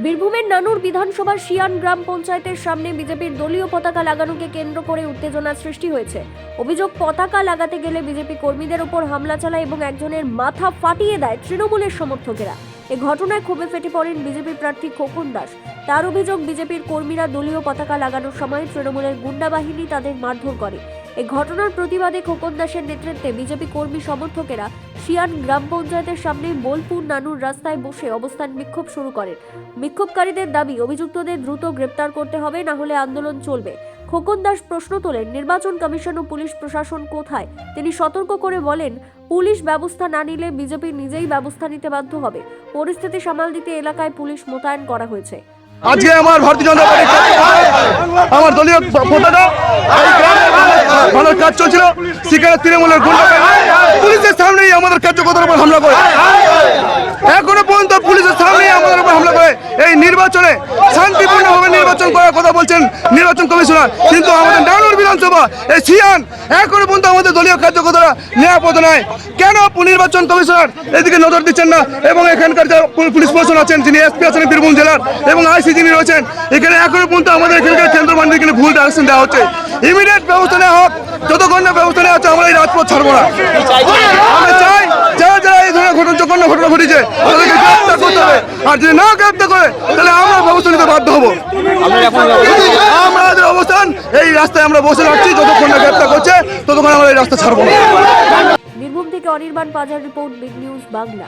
বীরভূমের নানুর বিধানসভার শিয়ান গ্রাম পঞ্চায়েতের সামনে বিজেপির দলীয় পতাকা লাগানোকে কেন্দ্র করে উত্তেজনার সৃষ্টি হয়েছে। অভিযোগ, পতাকা লাগাতে গেলে বিজেপি কর্মীদের উপর হামলা চালায় এবং একজনের মাথা ফাটিয়ে দেয় তৃণমূলের সমর্থকেরা। এ ঘটনায় ক্ষোভে ফেটে পড়েন বিজেপি প্রার্থী খোকন দাস। তার অভিযোগ, বিজেপির কর্মীরা দলীয় পতাকা লাগানোর সময় তৃণমূলের গুন্ডা বাহিনী তাদের মারধর করে। এই ঘটনার প্রতিবাদে খোকন দাসের নেতৃত্বে বিজেপি কর্মী সমর্থকেরা শিয়ান গ্রাম পঞ্চায়েতের সামনে বোলপুর নানুর রাস্তায় বসে অবস্থান বিক্ষোভ শুরু করেন। বিক্ষোভকারীদের দাবি, অভিযুক্তদের দ্রুত গ্রেপ্তার করতে হবে, না হলে আন্দোলন চলবে। খোকন দাস প্রশ্ন তোলেন, নির্বাচন কমিশন ও পুলিশ প্রশাসন কোথায়? তিনি সতর্ক করে বলেন, পুলিশ ব্যবস্থা না নিলে বিজেপি নিজেই ব্যবস্থা নিতে বাধ্য হবে। পরিস্থিতি সামাল দিতে এলাকায় পুলিশ মোতায়েন করা হয়েছে। আজকে আমার ভারতীয় জনতা পার্টি আমার দলীয় পতাকা এই গ্রামে ভালো কাজ চলছিল, সেখানে তৃণমূলের গুন্ডা পুলিশের সামনেই আমাদের কার্যকর্তার উপর হামলা করে। এখনো পর্যন্ত পুলিশের সামনেই আমাদের উপর হামলা করে। এই নির্বাচনে শান্তিপূর্ণভাবে নির্বাচন করার কথা বলছেন নির্বাচন কমিশনার, কিন্তু আমাদের নানুর বিধানসভা এই সিয়ান এখনো পর্যন্ত আমাদের দলীয় কার্যকর্তারা নিরাপদ নয়। কেন নির্বাচন কমিশনার এদিকে নজর দিচ্ছেন না? এবং এখানকার যারা পুলিশ প্রশাসন আছেন, যিনি এসপি আছেন বীরভূম জেলার, এবং আইসি যিনি রয়েছেন, এখানে এখনো পর্যন্ত আমাদের এখানকার কেন্দ্রবাহিনীর এখানে ভুল ডাইরেকশন দেওয়া হচ্ছে। ইমিডিয়েট ব্যবস্থা নেওয়া হোক, যতক্ষণ না ব্যবস্থা নেওয়া হচ্ছে আমরা এই রাজপথ ছাড়বো না। আমরা চাই যারা যারা এই ধরনের জঘন্য ঘটনা ঘটেছে তাদেরকে গ্রেপ্তার করতে হবে, আর যদি না গ্রেপ্তার করে তাহলে আমরা ব্যবস্থা নিতে বাধ্য হবো। আমাদের অবস্থান এই রাস্তায় আমরা বসে রাখছি, যতক্ষণ না গ্রেপ্তার করছে ততক্ষণ আমরা এই রাস্তা ছাড়বো না। বীরভূম থেকে অনির্বাণ পাজার রিপোর্ট, বিগ নিউজ বাংলা।